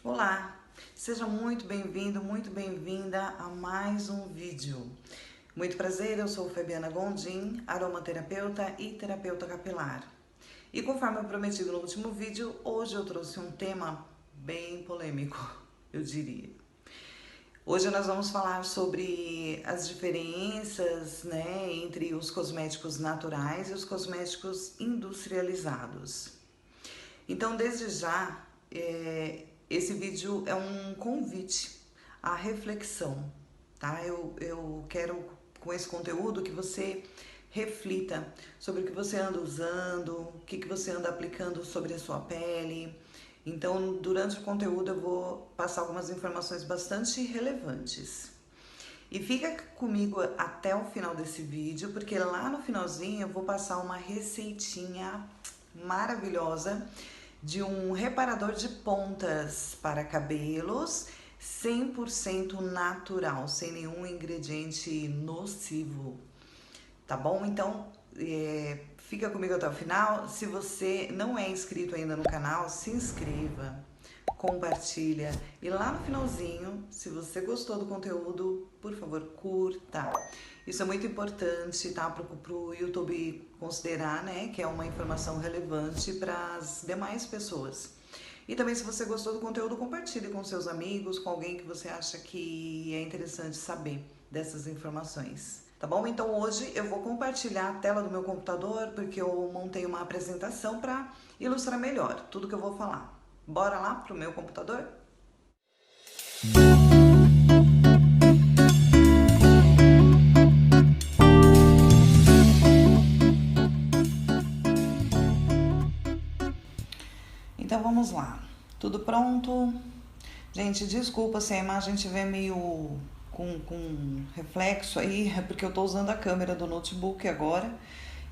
Olá, seja muito bem-vindo, muito bem-vinda a mais um vídeo. Muito prazer, eu sou Fabiana Gondim, aromaterapeuta e terapeuta capilar. E conforme eu prometi no último vídeo, hoje eu trouxe um tema bem polêmico, eu diria. Hoje nós vamos falar sobre as diferenças, entre os cosméticos naturais e os cosméticos industrializados. Então, desde já, esse vídeo é um convite à reflexão, tá? Eu quero, com esse conteúdo, que você reflita sobre o que você anda usando, o que você anda aplicando sobre a sua pele. Então, durante o conteúdo, eu vou passar algumas informações bastante relevantes. E fica comigo até o final desse vídeo, porque lá no finalzinho eu vou passar uma receitinha maravilhosa de um reparador de pontas para cabelos 100% natural, sem nenhum ingrediente nocivo, tá bom? Então, fica comigo até o final. Se você não é inscrito ainda no canal, se inscreva, compartilha e lá no finalzinho, se você gostou do conteúdo, por favor, curta. Isso é muito importante, tá? Pro YouTube considerar, né, que é uma informação relevante para as demais pessoas. E também, se você gostou do conteúdo, compartilhe com seus amigos, com alguém que você acha que é interessante saber dessas informações. Tá bom? Então hoje eu vou compartilhar a tela do meu computador porque eu montei uma apresentação para ilustrar melhor tudo que eu vou falar. Bora lá pro meu computador? Então vamos lá. Tudo pronto? Gente, desculpa se a imagem estiver meio com reflexo aí, é porque eu tô usando a câmera do notebook agora.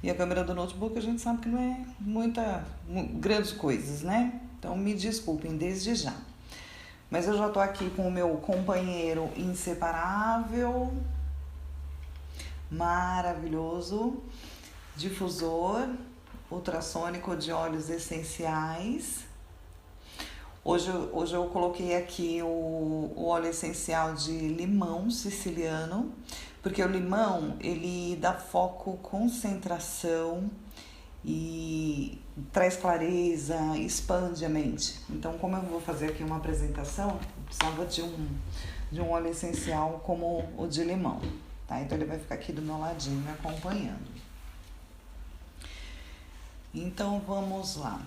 E a câmera do notebook a gente sabe que não é grandes coisas, né? Então me desculpem desde já. Mas eu já tô aqui com o meu companheiro inseparável, maravilhoso, difusor ultrassônico de óleos essenciais. Hoje eu coloquei aqui o óleo essencial de limão siciliano, porque o limão ele dá foco, concentração e traz clareza, expande a mente. Então, como eu vou fazer aqui uma apresentação, eu precisava de um óleo essencial como o de limão, tá? Então ele vai ficar aqui do meu ladinho me acompanhando. Então vamos lá.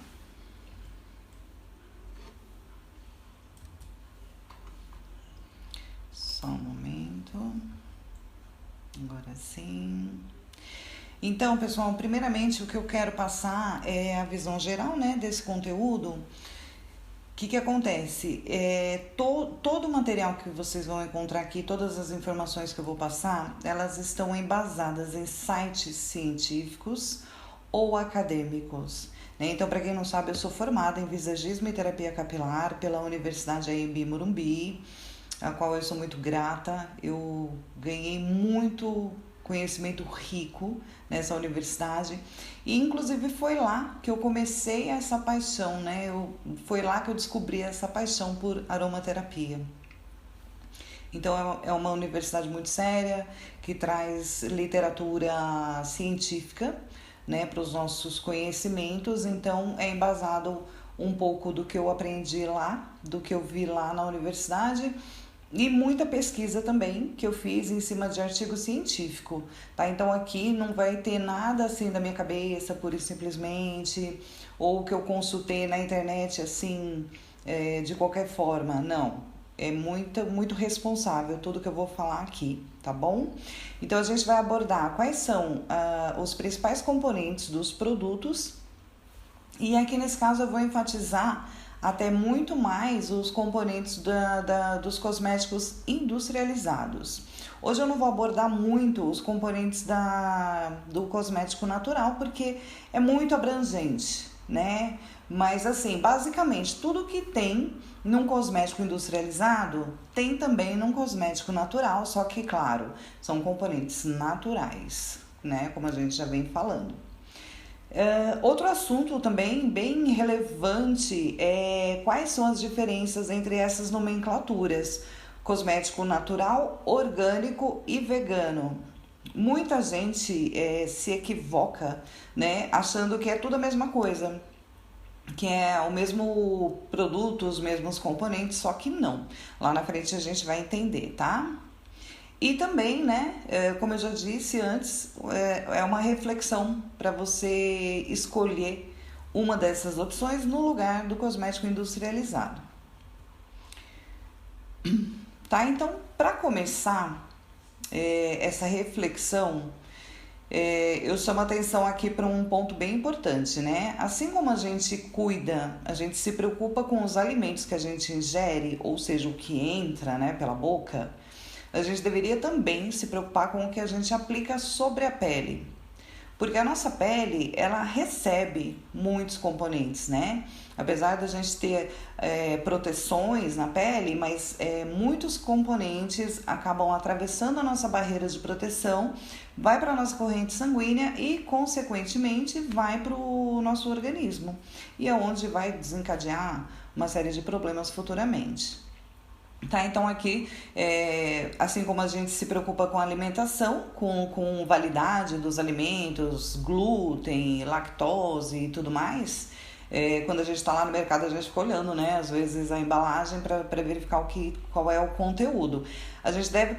Só um momento. Agora sim. Então, pessoal, primeiramente o que eu quero passar é a visão geral, né, desse conteúdo. O que acontece? Todo o material que vocês vão encontrar aqui, todas as informações que eu vou passar, elas estão embasadas em sites científicos ou acadêmicos. Né? Então, para quem não sabe, eu sou formada em visagismo e terapia capilar pela Universidade AMB Morumbi, a qual eu sou muito grata. Eu ganhei muito conhecimento rico nessa universidade e inclusive foi lá que eu comecei essa paixão, né? Foi lá que eu descobri essa paixão por aromaterapia. Então é uma universidade muito séria que traz literatura científica, né, para os nossos conhecimentos. Então é embasado um pouco do que eu aprendi lá, do que eu vi lá na universidade. E muita pesquisa também que eu fiz em cima de artigo científico, tá? Então aqui não vai ter nada assim da minha cabeça, pura e simplesmente, ou que eu consultei na internet assim, de qualquer forma, não. É muito responsável tudo que eu vou falar aqui, tá bom? Então a gente vai abordar quais são os principais componentes dos produtos e aqui nesse caso eu vou enfatizar até muito mais os componentes dos cosméticos industrializados. Hoje eu não vou abordar muito os componentes do cosmético natural, porque é muito abrangente, né? Mas assim, basicamente, tudo que tem num cosmético industrializado, tem também num cosmético natural, só que, claro, são componentes naturais, né? Como a gente já vem falando. Outro assunto também bem relevante é quais são as diferenças entre essas nomenclaturas: cosmético natural, orgânico e vegano. Muita gente se equivoca, né, achando que é tudo a mesma coisa, que é o mesmo produto, os mesmos componentes, só que não. Lá na frente a gente vai entender, tá? E também, né, como eu já disse antes, é uma reflexão para você escolher uma dessas opções no lugar do cosmético industrializado. Tá? Então, para começar essa reflexão, eu chamo a atenção aqui para um ponto bem importante, né? Assim como a gente cuida, a gente se preocupa com os alimentos que a gente ingere, ou seja, o que entra, né, pela boca, a gente deveria também se preocupar com o que a gente aplica sobre a pele. Porque a nossa pele, ela recebe muitos componentes, né? Apesar da gente ter proteções na pele, mas muitos componentes acabam atravessando a nossa barreira de proteção, vai para a nossa corrente sanguínea e, consequentemente, vai para o nosso organismo. E é onde vai desencadear uma série de problemas futuramente. Tá, então aqui, assim como a gente se preocupa com a alimentação, com validade dos alimentos, glúten, lactose e tudo mais, quando a gente está lá no mercado a gente fica olhando, né, às vezes a embalagem para verificar qual é o conteúdo. A gente deve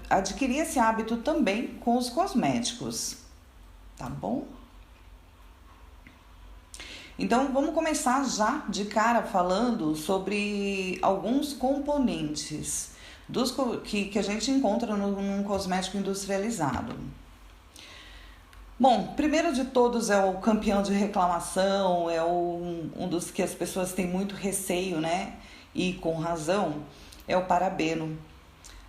adquirir esse hábito também com os cosméticos, tá bom? Então vamos começar já de cara falando sobre alguns componentes que a gente encontra num cosmético industrializado. Bom, primeiro de todos é o campeão de reclamação, é um dos que as pessoas têm muito receio, né? E com razão, é o parabeno.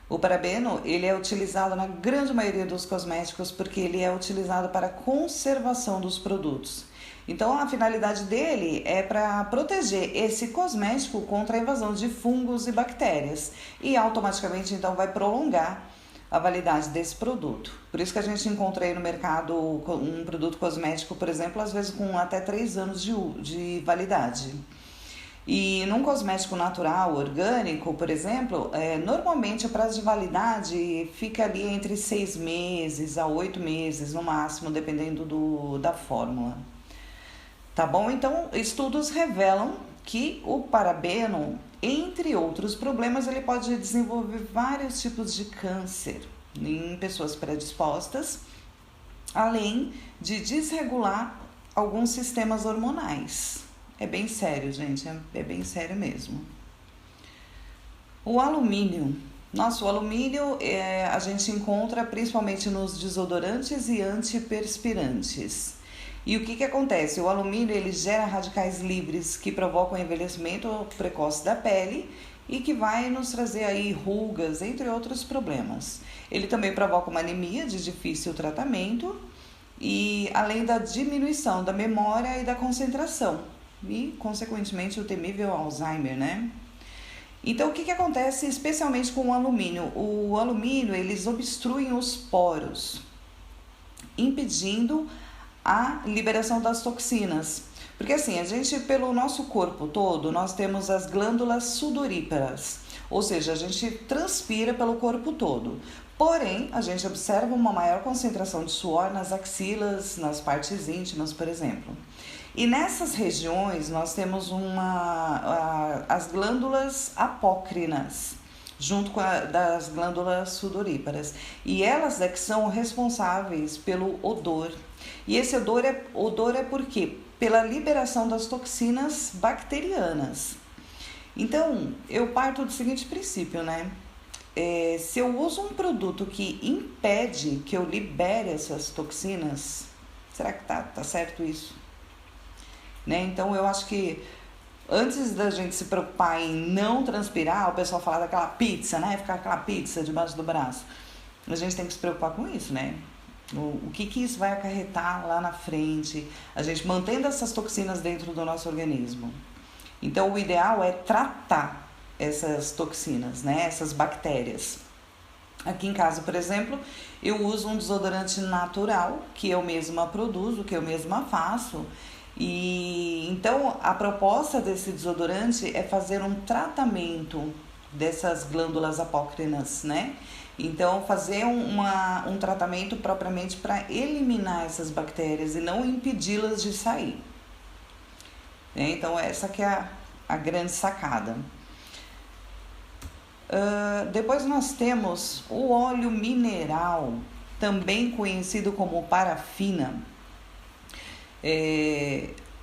O parabeno, ele é utilizado na grande maioria dos cosméticos porque ele é utilizado para a conservação dos produtos. Então, a finalidade dele é para proteger esse cosmético contra a invasão de fungos e bactérias e automaticamente, então, vai prolongar a validade desse produto. Por isso que a gente encontra aí no mercado um produto cosmético, por exemplo, às vezes com até 3 anos de validade. E num cosmético natural, orgânico, por exemplo, normalmente o prazo de validade fica ali entre 6 meses a 8 meses, no máximo, dependendo da fórmula. Tá bom? Então, estudos revelam que o parabeno, entre outros problemas, ele pode desenvolver vários tipos de câncer em pessoas predispostas, além de desregular alguns sistemas hormonais. É bem sério, gente, é bem sério mesmo. O alumínio. Nossa, o alumínio a gente encontra principalmente nos desodorantes e antiperspirantes. E o que acontece? O alumínio ele gera radicais livres que provocam o envelhecimento precoce da pele e que vai nos trazer aí rugas, entre outros problemas. Ele também provoca uma anemia de difícil tratamento e além da diminuição da memória e da concentração e, consequentemente, o temível Alzheimer, né? Então, o que acontece especialmente com o alumínio? O alumínio, eles obstruem os poros, impedindo a liberação das toxinas. Porque assim, a gente, pelo nosso corpo todo, nós temos as glândulas sudoríparas, ou seja, a gente transpira pelo corpo todo. Porém, a gente observa uma maior concentração de suor nas axilas, nas partes íntimas, por exemplo. E nessas regiões nós temos as glândulas apócrinas, junto com das glândulas sudoríparas. E elas é que são responsáveis pelo odor. E esse odor é por quê? Pela liberação das toxinas bacterianas. Então, eu parto do seguinte princípio, né? Se eu uso um produto que impede que eu libere essas toxinas, será que tá certo isso? Né? Então, eu acho que antes da gente se preocupar em não transpirar, o pessoal fala daquela pizza, né? Ficar aquela pizza debaixo do braço. A gente tem que se preocupar com isso, né? O que isso vai acarretar lá na frente, a gente mantendo essas toxinas dentro do nosso organismo. Então, o ideal é tratar essas toxinas, né? Essas bactérias. Aqui em casa, por exemplo, eu uso um desodorante natural, que eu mesma produzo, que eu mesma faço. E então a proposta desse desodorante é fazer um tratamento dessas glândulas apócrinas, né? Então fazer um tratamento propriamente para eliminar essas bactérias e não impedi-las de sair, né? Então essa que é a grande sacada. Depois nós temos o óleo mineral, também conhecido como parafina,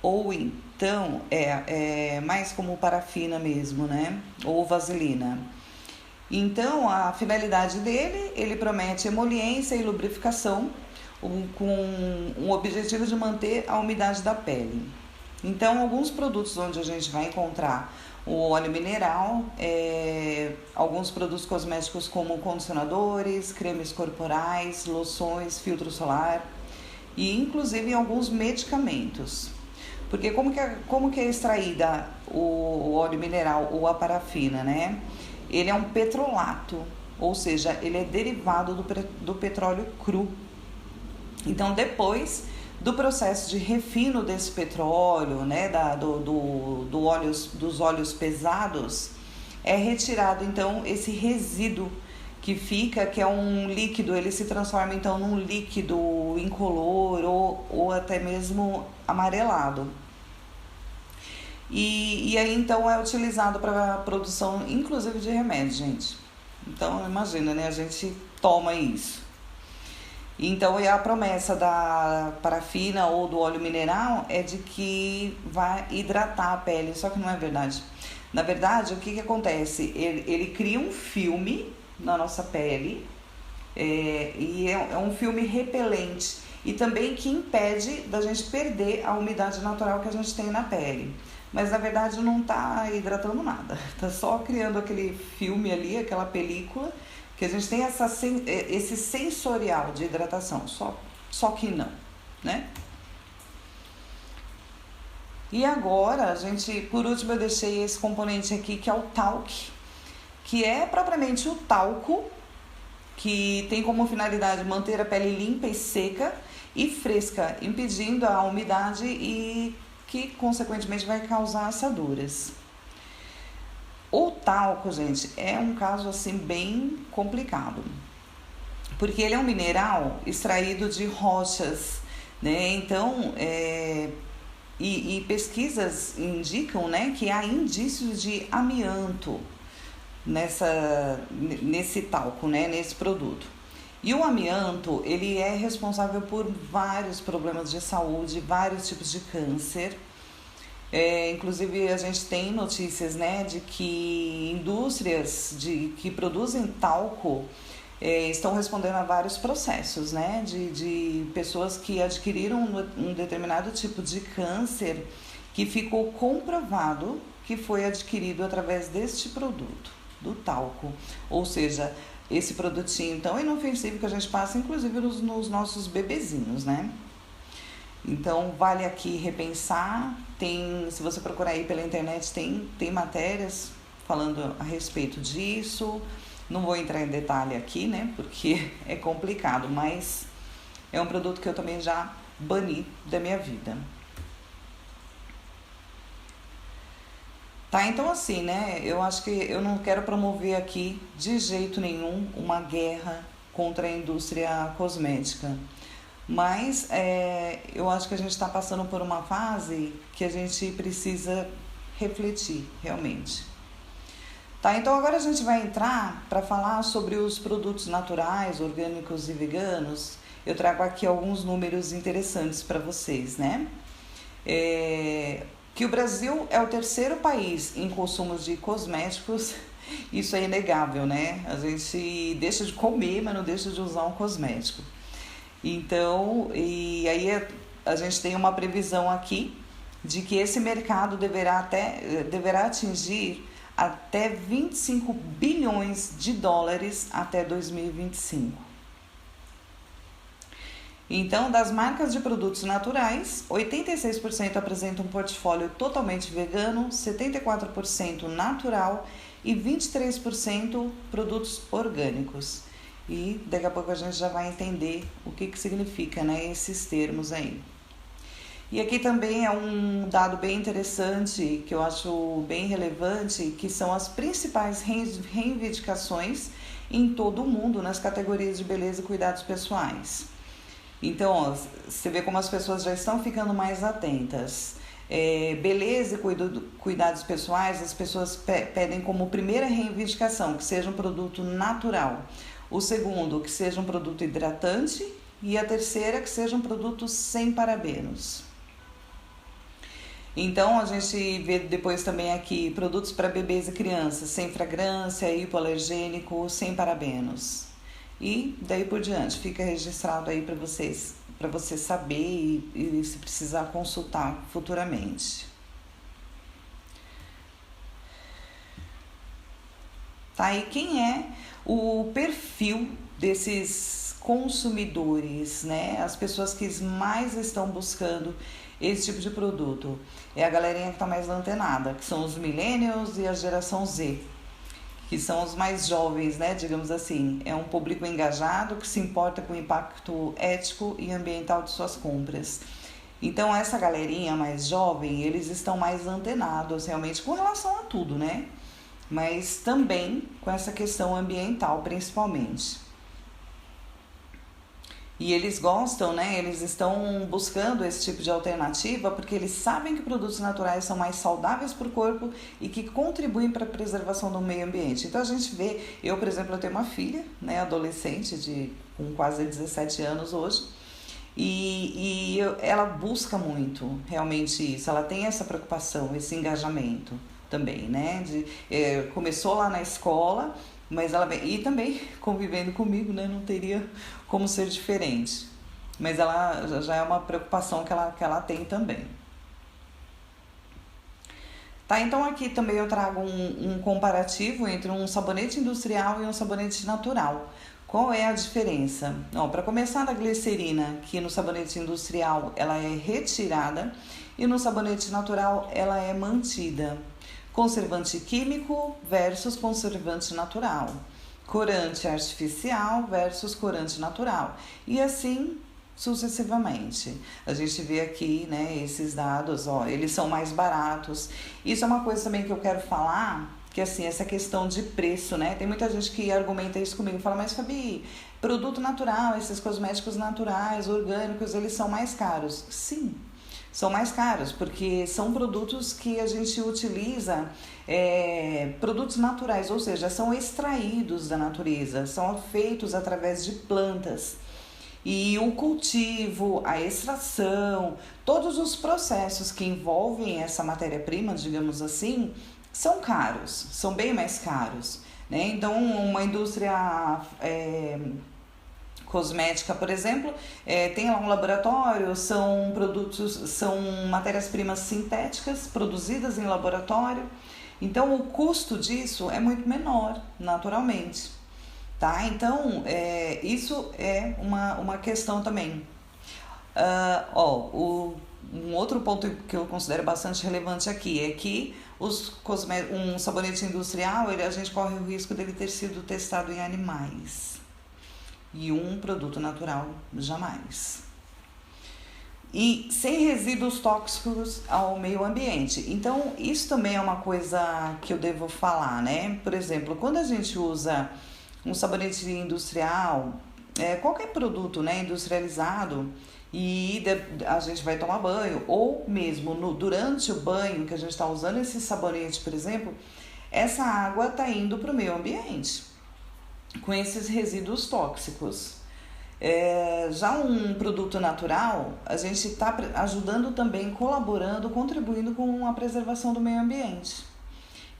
ou então é mais como parafina mesmo, né? Ou vaselina. Então a finalidade dele, ele promete emoliência e lubrificação com o objetivo de manter a umidade da pele. Então alguns produtos onde a gente vai encontrar o óleo mineral, alguns produtos cosméticos como condicionadores, cremes corporais, loções, filtro solar e inclusive alguns medicamentos. Porque como que é extraída o óleo mineral ou a parafina, né? Ele é um petrolato, ou seja, ele é derivado do petróleo cru. Então depois do processo de refino desse petróleo, né, dos óleos pesados, é retirado então esse resíduo que fica, que é um líquido, ele se transforma então num líquido incolor ou até mesmo amarelado. E aí então é utilizado para a produção inclusive de remédio, gente. Então imagina, né, a gente toma isso. Então a promessa da parafina ou do óleo mineral é de que vai hidratar a pele, só que não é verdade. Na verdade, o que acontece? Ele cria um filme na nossa pele, e é um filme repelente e também que impede da gente perder a umidade natural que a gente tem na pele. Mas na verdade não está hidratando nada, está só criando aquele filme ali, aquela película, que a gente tem esse sensorial de hidratação, só que não, né? E agora, por último eu deixei esse componente aqui que é o talc, que é propriamente o talco, que tem como finalidade manter a pele limpa e seca e fresca, impedindo a umidade e que consequentemente vai causar assaduras. O talco, gente, é um caso assim bem complicado, porque ele é um mineral extraído de rochas, né? Então, e pesquisas indicam, né, que há indícios de amianto nesse talco, né, nesse produto. E o amianto, ele é responsável por vários problemas de saúde, vários tipos de câncer. Inclusive a gente tem notícias, né, de que indústrias que produzem talco estão respondendo a vários processos, né, de pessoas que adquiriram um determinado tipo de câncer que ficou comprovado que foi adquirido através deste produto, do talco. Ou seja, esse produtinho tão inofensivo que a gente passa inclusive nos nossos bebezinhos, né? Então vale aqui repensar. Se você procurar aí pela internet, tem matérias falando a respeito disso. Não vou entrar em detalhe aqui, né, porque é complicado, mas é um produto que eu também já bani da minha vida. Tá, então assim, né, eu acho que eu não quero promover aqui de jeito nenhum uma guerra contra a indústria cosmética. Mas eu acho que a gente está passando por uma fase que a gente precisa refletir realmente. Tá, então agora a gente vai entrar para falar sobre os produtos naturais, orgânicos e veganos. Eu trago aqui alguns números interessantes para vocês, né? Que o Brasil é o terceiro país em consumo de cosméticos, isso é inegável, né? A gente deixa de comer, mas não deixa de usar um cosmético. Então, e aí a gente tem uma previsão aqui de que esse mercado deverá atingir até 25 bilhões de dólares até 2025. Então, das marcas de produtos naturais, 86% apresentam um portfólio totalmente vegano, 74% natural e 23% produtos orgânicos. e daqui a pouco a gente já vai entender o que significa, né, esses termos aí. E aqui também é um dado bem interessante, que eu acho bem relevante, que são as principais reivindicações em todo o mundo nas categorias de beleza e cuidados pessoais. Então, ó, você vê como as pessoas já estão ficando mais atentas. Beleza e cuidados pessoais, as pessoas pedem como primeira reivindicação que seja um produto natural. O segundo, que seja um produto hidratante. E a terceira, que seja um produto sem parabenos. Então, a gente vê depois também aqui produtos para bebês e crianças, sem fragrância, hipoalergênico, sem parabenos. E daí por diante, fica registrado aí para você saber e se precisar consultar futuramente. Tá, e quem é o perfil desses consumidores, né? As pessoas que mais estão buscando esse tipo de produto. É a galerinha que está mais antenada, que são os millennials e a geração Z, que são os mais jovens, né, digamos assim. É um público engajado que se importa com o impacto ético e ambiental de suas compras. Então, essa galerinha mais jovem, eles estão mais antenados realmente com relação a tudo, né? Mas também com essa questão ambiental, principalmente. E eles gostam, né? Eles estão buscando esse tipo de alternativa porque eles sabem que produtos naturais são mais saudáveis para o corpo e que contribuem para a preservação do meio ambiente. Então a gente vê, eu, por exemplo, eu tenho uma filha, né, adolescente com quase 17 anos hoje, e ela busca muito realmente isso, ela tem essa preocupação, esse engajamento também, né? Começou lá na escola, mas ela vem, e também convivendo comigo, né? Não teria como ser diferente. Mas ela já é uma preocupação que ela tem também. Tá, então aqui também eu trago um comparativo entre um sabonete industrial e um sabonete natural. Qual é a diferença? Para começar, a glicerina, que no sabonete industrial ela é retirada e no sabonete natural ela é mantida. Conservante químico versus conservante natural. Corante artificial versus corante natural. E assim sucessivamente. A gente vê aqui, né, esses dados, ó, eles são mais baratos. Isso é uma coisa também que eu quero falar, que assim, essa questão de preço, né? Tem muita gente que argumenta isso comigo, fala, mas Fabi, produto natural, esses cosméticos naturais, orgânicos, eles são mais caros. Sim, são mais caros, porque são produtos que a gente utiliza, produtos naturais, ou seja, são extraídos da natureza, são feitos através de plantas. E o cultivo, a extração, todos os processos que envolvem essa matéria-prima, digamos assim, são caros, são bem mais caros, né? Então, uma indústria cosmética, por exemplo, tem lá um laboratório, são produtos, são matérias-primas sintéticas produzidas em laboratório, então o custo disso é muito menor, naturalmente, tá? Então, isso é uma questão também. Um outro ponto que eu considero bastante relevante aqui é que um sabonete industrial, a gente corre o risco dele ter sido testado em animais. E um produto natural, jamais. E sem resíduos tóxicos ao meio ambiente. Então, isso também é uma coisa que eu devo falar, né? Por exemplo, quando a gente usa um sabonete industrial, qualquer produto, né, industrializado, e a gente vai tomar banho, ou mesmo durante o banho que a gente está usando esse sabonete, por exemplo, essa água está indo para o meio ambiente com esses resíduos tóxicos. Já um produto natural, a gente está ajudando também, colaborando, contribuindo com a preservação do meio ambiente.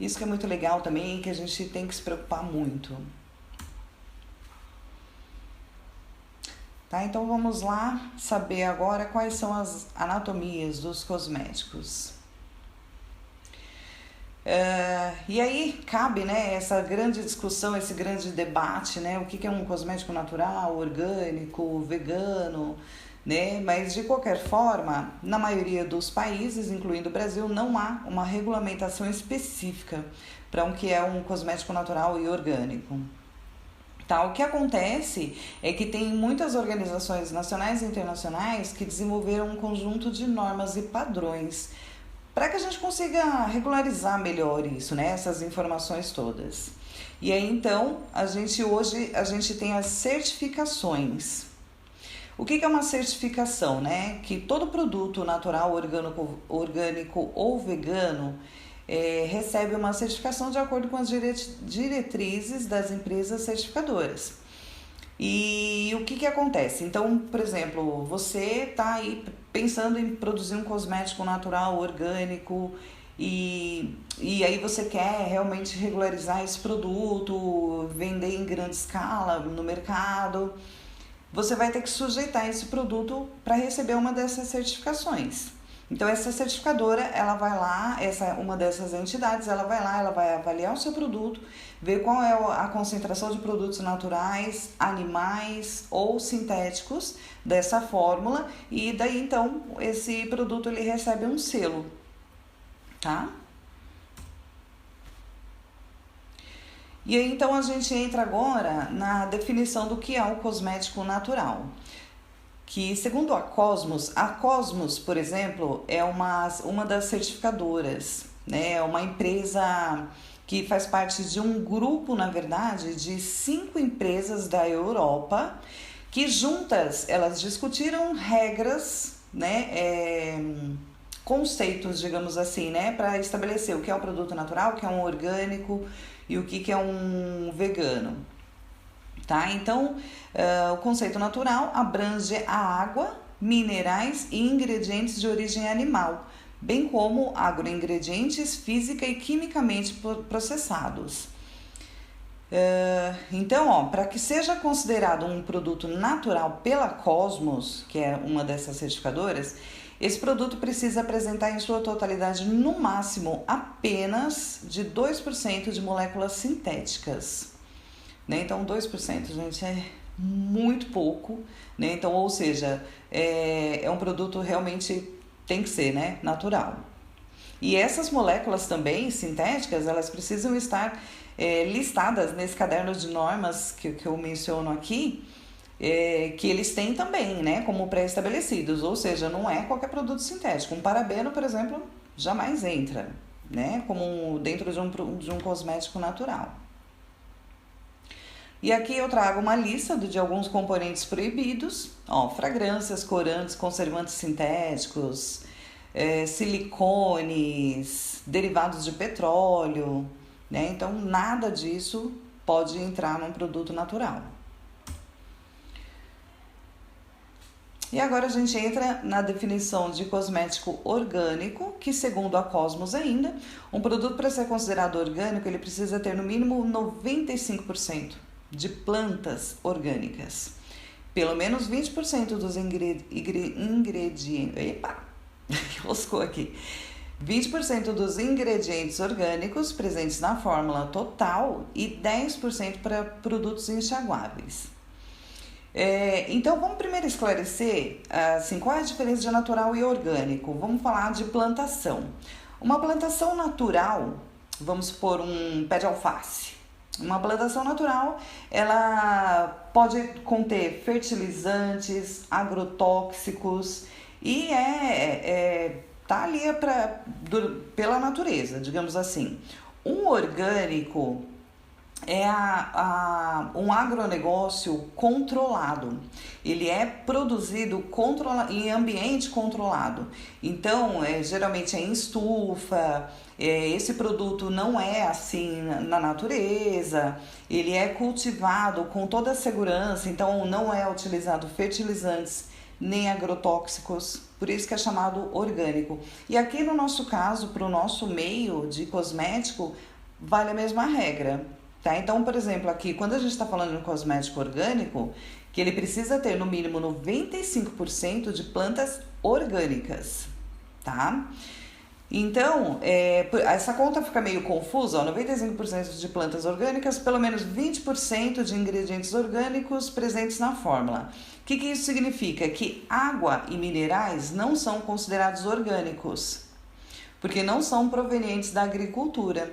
Isso que é muito legal também, que a gente tem que se preocupar muito. Tá, então vamos lá saber agora quais são as anatomias dos cosméticos. E aí cabe, né, essa grande discussão, esse grande debate, né, o que é um cosmético natural, orgânico, vegano, né? Mas de qualquer forma, na maioria dos países, incluindo o Brasil, não há uma regulamentação específica para o que é um cosmético natural e orgânico. Tá? O que acontece é que tem muitas organizações nacionais e internacionais que desenvolveram um conjunto de normas e padrões para que a gente consiga regularizar melhor isso, né? Essas informações todas. E aí então, hoje a gente tem as certificações. O que é uma certificação, né? Que todo produto natural, orgânico ou vegano recebe uma certificação de acordo com as diretrizes das empresas certificadoras. E o que acontece? Então, por exemplo, você está aí pensando em produzir um cosmético natural, orgânico, e aí você quer realmente regularizar esse produto, vender em grande escala no mercado, você vai ter que sujeitar esse produto para receber uma dessas certificações. Então essa certificadora, ela vai lá, uma dessas entidades, ela vai lá, ela vai avaliar o seu produto, ver qual é a concentração de produtos naturais, animais ou sintéticos dessa fórmula, e daí então esse produto ele recebe um selo, tá? E aí então a gente entra agora na definição do que é o cosmético natural. Que segundo a Cosmos, por exemplo, é uma das certificadoras, né? É uma empresa que faz parte de um grupo, na verdade, de 5 empresas da Europa, que juntas elas discutiram regras, né? Conceitos, digamos assim, né? Para estabelecer o que é um produto natural, o que é um orgânico e o que é um vegano. Tá? Então, o conceito natural abrange a água, minerais e ingredientes de origem animal, bem como agroingredientes física e quimicamente processados. Então, para que seja considerado um produto natural pela Cosmos, que é uma dessas certificadoras, esse produto precisa apresentar em sua totalidade, no máximo, apenas de 2% de moléculas sintéticas. Né? Então, 2%, gente, é muito pouco, né? Então, ou seja, é um produto realmente tem que ser, né, natural. E essas moléculas também sintéticas, elas precisam estar listadas nesse caderno de normas que eu menciono aqui, que eles têm também, né, como pré-estabelecidos, ou seja, não é qualquer produto sintético. Um parabeno, por exemplo, jamais entra, né, como dentro de um cosmético natural. E aqui eu trago uma lista de alguns componentes proibidos, fragrâncias, corantes, conservantes sintéticos, silicones, derivados de petróleo, né? Então nada disso pode entrar num produto natural. E agora a gente entra na definição de cosmético orgânico, que segundo a Cosmos ainda, um produto para ser considerado orgânico, ele precisa ter no mínimo 95% de plantas orgânicas. Pelo menos 20% dos ingredientes... Epa! Roscou aqui. 20% dos ingredientes orgânicos presentes na fórmula total e 10% para produtos enxaguáveis. Então, vamos primeiro esclarecer assim, qual é a diferença de natural e orgânico. Vamos falar de plantação. Uma plantação natural, vamos supor um pé de alface. Uma plantação natural, ela pode conter fertilizantes, agrotóxicos e tá ali pela natureza, digamos assim. Um orgânico é um agronegócio controlado. Ele é produzido em ambiente controlado. Então, geralmente é em estufa. Esse produto não é assim na natureza. Ele é cultivado com toda a segurança. Então, não é utilizado fertilizantes nem agrotóxicos. Por isso que é chamado orgânico. E aqui no nosso caso, para o nosso meio de cosmético, vale a mesma regra. Tá? Então, por exemplo, aqui, quando a gente está falando de um cosmético orgânico, que ele precisa ter no mínimo 95% de plantas orgânicas, tá? Então, essa conta fica meio confusa, 95% de plantas orgânicas, pelo menos 20% de ingredientes orgânicos presentes na fórmula. O que isso significa? Que água e minerais não são considerados orgânicos, porque não são provenientes da agricultura.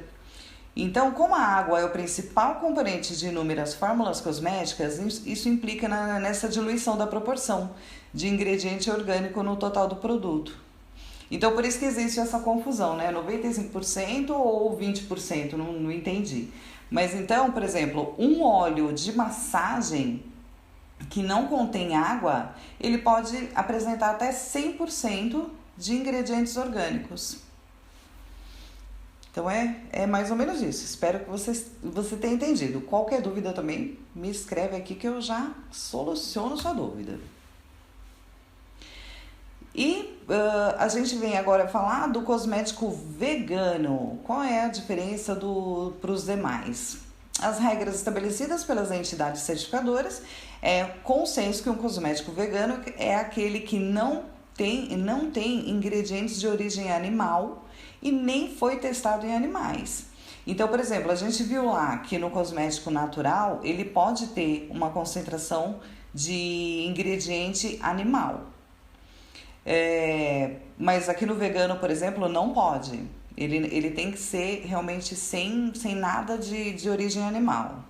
Então, como a água é o principal componente de inúmeras fórmulas cosméticas, isso implica nessa diluição da proporção de ingrediente orgânico no total do produto. Então, por isso que existe essa confusão, né? 95% ou 20%, não entendi. Mas então, por exemplo, um óleo de massagem que não contém água, ele pode apresentar até 100% de ingredientes orgânicos. Então é mais ou menos isso. Espero que você tenha entendido. Qualquer dúvida também, me escreve aqui que eu já soluciono sua dúvida. E a gente vem agora falar do cosmético vegano. Qual é a diferença para os demais? As regras estabelecidas pelas entidades certificadoras é consenso que um cosmético vegano é aquele que não tem ingredientes de origem animal e nem foi testado em animais. Então, por exemplo, a gente viu lá que no cosmético natural ele pode ter uma concentração de ingrediente animal. Mas aqui no vegano, por exemplo, não pode. Ele tem que ser realmente sem nada de origem animal.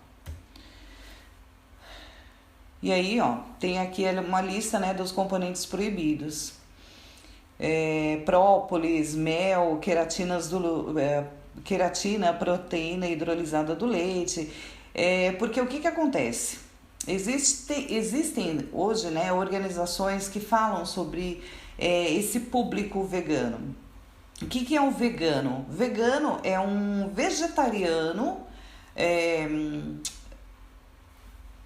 E aí, ó, tem aqui uma lista, né, dos componentes proibidos. Própolis, mel, queratina, proteína hidrolisada do leite. Porque o que acontece? Existem hoje, né, organizações que falam sobre esse público vegano. O que é um vegano? Vegano é um vegetariano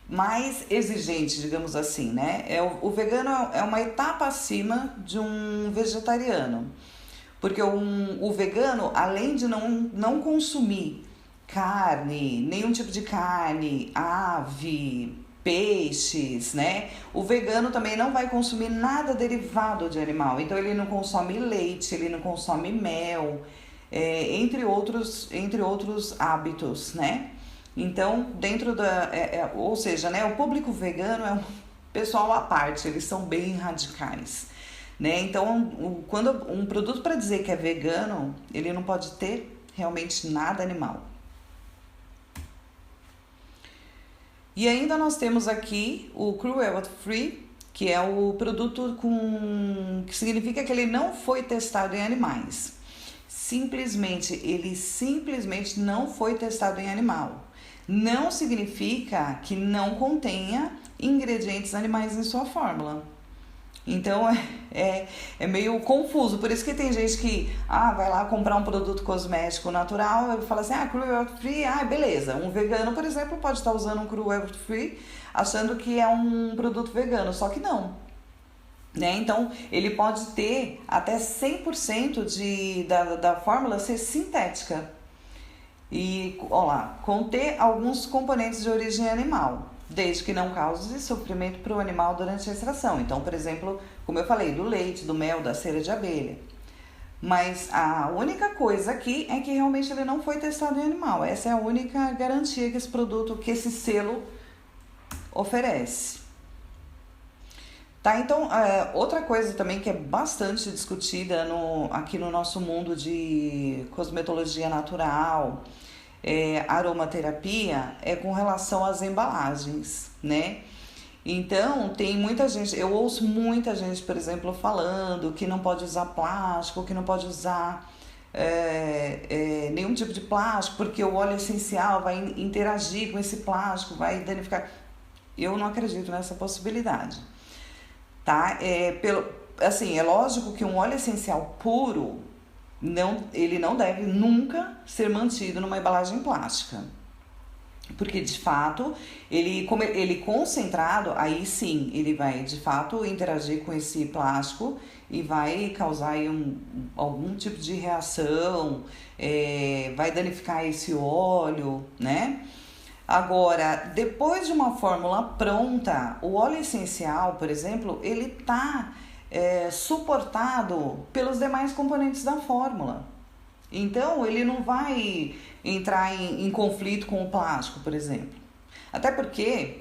mais exigente, digamos assim, né? O vegano é uma etapa acima de um vegetariano. Porque o vegano, além de não consumir carne, nenhum tipo de carne, ave, peixes, né? O vegano também não vai consumir nada derivado de animal. Então ele não consome leite, ele não consome mel, entre outros hábitos, né? Então, dentro ou seja, né, o público vegano é um pessoal à parte, eles são bem radicais, né? Então, quando um produto, para dizer que é vegano, ele não pode ter realmente nada animal. E ainda nós temos aqui o cruelty free, que é o produto que significa que ele não foi testado em animais. Ele simplesmente não foi testado em animal. Não significa que não contenha ingredientes animais em sua fórmula. Então é meio confuso, por isso que tem gente que vai lá comprar um produto cosmético natural e fala assim, cruelty free, beleza. Um vegano, por exemplo, pode estar usando um cruelty free achando que é um produto vegano, só que não. Né? Então ele pode ter até 100% da fórmula ser sintética e conter alguns componentes de origem animal, desde que não cause sofrimento para o animal durante a extração. Então, por exemplo, como eu falei, do leite, do mel, da cera de abelha. Mas a única coisa aqui é que realmente ele não foi testado em animal. Essa é a única garantia que esse produto, que esse selo oferece. Tá, então, outra coisa também que é bastante discutida aqui no nosso mundo de cosmetologia natural, aromaterapia, é com relação às embalagens, né? Então, tem muita gente, eu ouço muita gente, por exemplo, falando que não pode usar plástico, que não pode usar nenhum tipo de plástico, porque o óleo essencial vai interagir com esse plástico, vai danificar. Eu não acredito nessa possibilidade. Tá? É lógico que um óleo essencial puro, ele não deve nunca ser mantido numa embalagem plástica. Porque, de fato, ele concentrado, aí sim, ele vai, de fato, interagir com esse plástico e vai causar aí algum tipo de reação, vai danificar esse óleo, né? Agora, depois de uma fórmula pronta, o óleo essencial, por exemplo, ele está suportado pelos demais componentes da fórmula. Então, ele não vai entrar em conflito com o plástico, por exemplo. Até porque,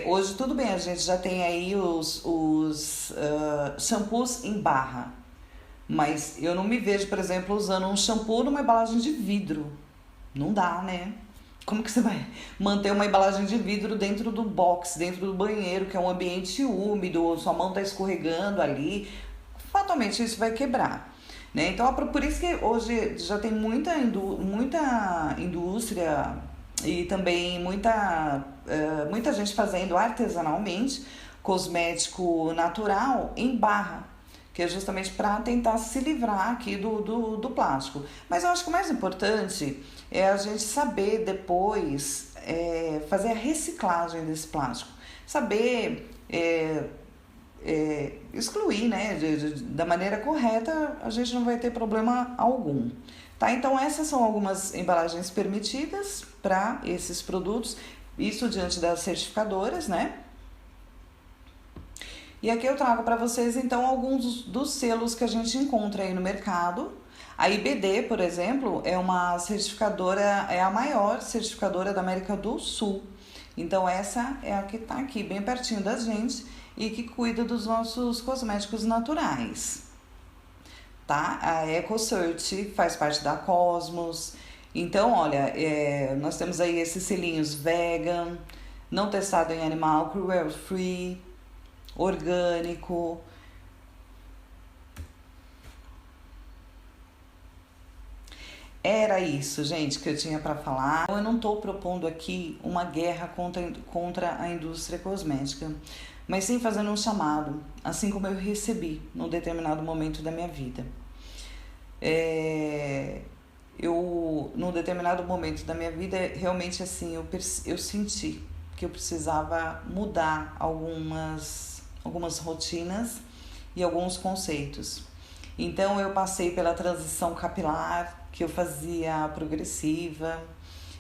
hoje, tudo bem, a gente já tem aí os shampoos em barra. Mas eu não me vejo, por exemplo, usando um shampoo numa embalagem de vidro, Não dá, né? Como que você vai manter uma embalagem de vidro dentro do box, dentro do banheiro, que é um ambiente úmido, sua mão tá escorregando ali? Fatalmente isso vai quebrar. Né? Então, por isso que hoje já tem muita indústria e também muita gente fazendo artesanalmente cosmético natural em barra, que é justamente para tentar se livrar aqui do plástico. Mas eu acho que o mais importante é a gente saber depois fazer a reciclagem desse plástico, saber excluir, né, da maneira correta, a gente não vai ter problema algum. Tá? Então essas são algumas embalagens permitidas para esses produtos, isso diante das certificadoras, né? E aqui eu trago para vocês então alguns dos selos que a gente encontra aí no mercado. A IBD, por exemplo, é uma certificadora, é a maior certificadora da América do Sul. Então essa é a que está aqui bem pertinho da gente e que cuida dos nossos cosméticos naturais. Tá? A EcoCert faz parte da Cosmos. Então, olha, nós temos aí esses selinhos vegan, não testado em animal, cruelty free, orgânico. Era isso, gente, que eu tinha para falar. Eu não estou propondo aqui uma guerra contra a indústria cosmética, mas sim fazendo um chamado, assim como eu recebi num determinado momento da minha vida. Num determinado momento da minha vida, realmente assim, eu senti que eu precisava mudar algumas rotinas e alguns conceitos. Então eu passei pela transição capilar, que eu fazia progressiva.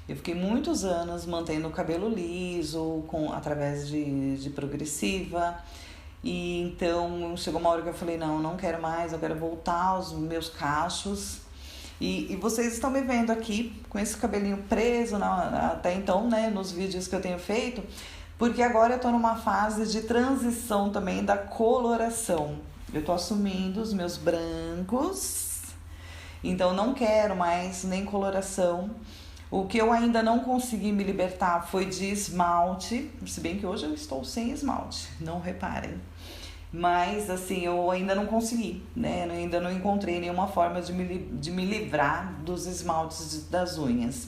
Eu fiquei muitos anos mantendo o cabelo liso através de progressiva. E então chegou uma hora que eu falei, não quero mais, eu quero voltar aos meus cachos. E vocês estão me vendo aqui com esse cabelinho preso até então, né, nos vídeos que eu tenho feito, porque agora eu tô numa fase de transição também da coloração. Eu tô assumindo os meus brancos, então não quero mais nem coloração. O que eu ainda não consegui me libertar foi de esmalte, se bem que hoje eu estou sem esmalte, não reparem. Mas assim, eu ainda não consegui, né? Eu ainda não encontrei nenhuma forma de me livrar dos esmaltes das unhas.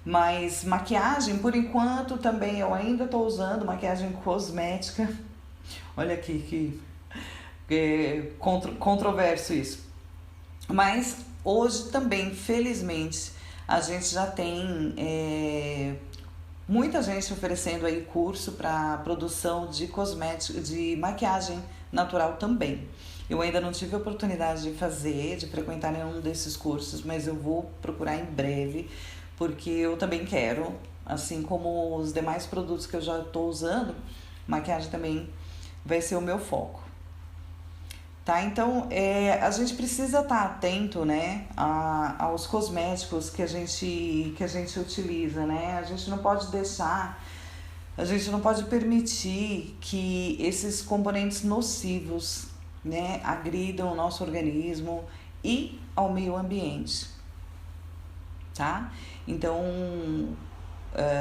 Mas maquiagem, por enquanto, também eu ainda estou usando maquiagem cosmética. Olha aqui que controverso isso. Mas hoje também, felizmente, a gente já tem muita gente oferecendo aí curso para produção de cosmético, de maquiagem natural também. Eu ainda não tive a oportunidade de frequentar nenhum desses cursos, mas eu vou procurar em breve, porque eu também quero, assim como os demais produtos que eu já estou usando, maquiagem também vai ser o meu foco. Tá? Então, a gente precisa estar atento, né, aos cosméticos que a gente utiliza, né? A gente não pode permitir que esses componentes nocivos, né, agridam o nosso organismo e ao meio ambiente, tá? Então,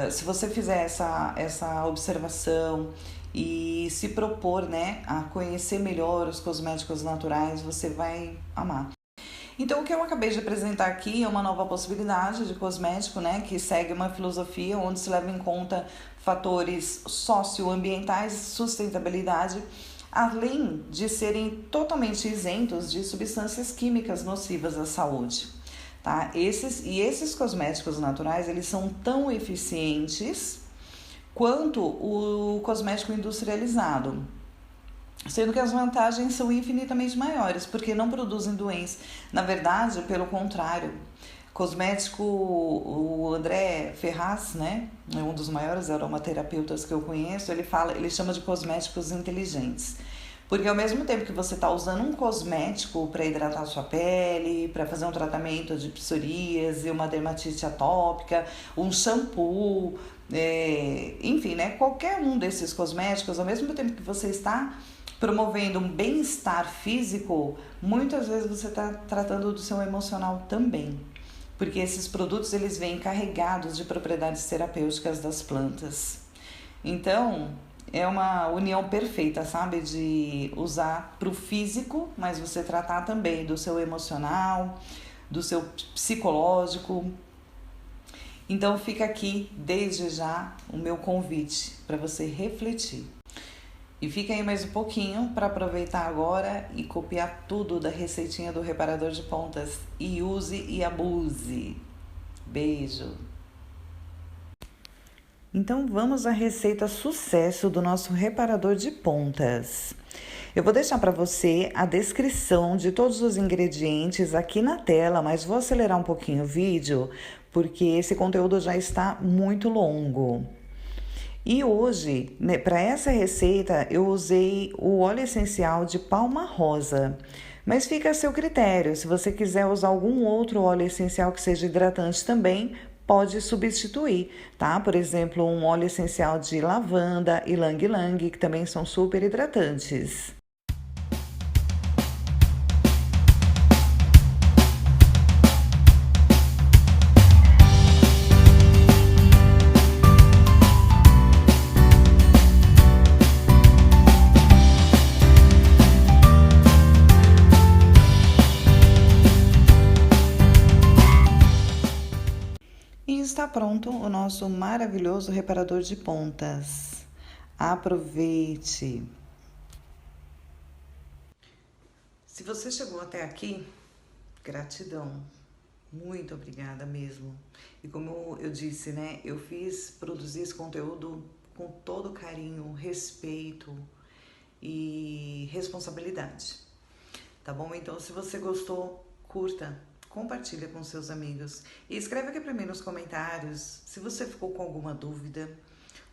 se você fizer essa observação e se propor, né, a conhecer melhor os cosméticos naturais, você vai amar. Então, o que eu acabei de apresentar aqui é uma nova possibilidade de cosmético, né, que segue uma filosofia onde se leva em conta fatores socioambientais, sustentabilidade, além de serem totalmente isentos de substâncias químicas nocivas à saúde. Tá? Esses cosméticos naturais, eles são tão eficientes quanto o cosmético industrializado, sendo que as vantagens são infinitamente maiores, porque não produzem doenças. Na verdade, pelo contrário, cosmético, o André Ferraz, né, é um dos maiores aromaterapeutas que eu conheço, ele chama de cosméticos inteligentes. Porque ao mesmo tempo que você está usando um cosmético para hidratar a sua pele, para fazer um tratamento de psoríase, uma dermatite atópica, um shampoo, enfim, né? Qualquer um desses cosméticos, ao mesmo tempo que você está promovendo um bem-estar físico, muitas vezes você está tratando do seu emocional também. porque esses produtos eles vêm carregados de propriedades terapêuticas das plantas. Então, é uma união perfeita, sabe? De usar para o físico, mas você tratar também do seu emocional, do seu psicológico. Então, fica aqui desde já o meu convite para você refletir. E fica aí mais um pouquinho para aproveitar agora e copiar tudo da receitinha do reparador de pontas. E use e abuse. Beijo! Então vamos à receita sucesso do nosso reparador de pontas. Eu vou deixar para você a descrição de todos os ingredientes aqui na tela, mas vou acelerar um pouquinho o vídeo porque esse conteúdo já está muito longo. E hoje, né, para essa receita, eu usei o óleo essencial de palma rosa. Mas fica a seu critério. Se você quiser usar algum outro óleo essencial que seja hidratante também, pode substituir, tá? Por exemplo, um óleo essencial de lavanda e ylang-ylang, que também são super hidratantes. E está pronto o nosso maravilhoso reparador de pontas. Aproveite! Se você chegou até aqui, gratidão. Muito obrigada mesmo. E como eu disse, né, eu produzi esse conteúdo com todo carinho, respeito e responsabilidade. Tá bom? Então, se você gostou, curta, compartilha com seus amigos e escreve aqui para mim nos comentários se você ficou com alguma dúvida,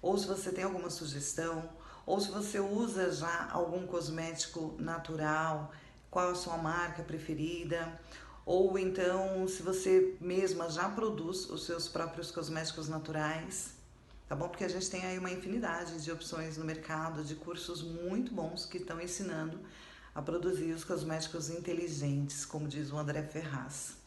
ou se você tem alguma sugestão, ou se você usa já algum cosmético natural, qual a sua marca preferida, ou então se você mesma já produz os seus próprios cosméticos naturais, tá bom? Porque a gente tem aí uma infinidade de opções no mercado, de cursos muito bons que estão ensinando a produzir os cosméticos inteligentes, como diz o André Ferraz.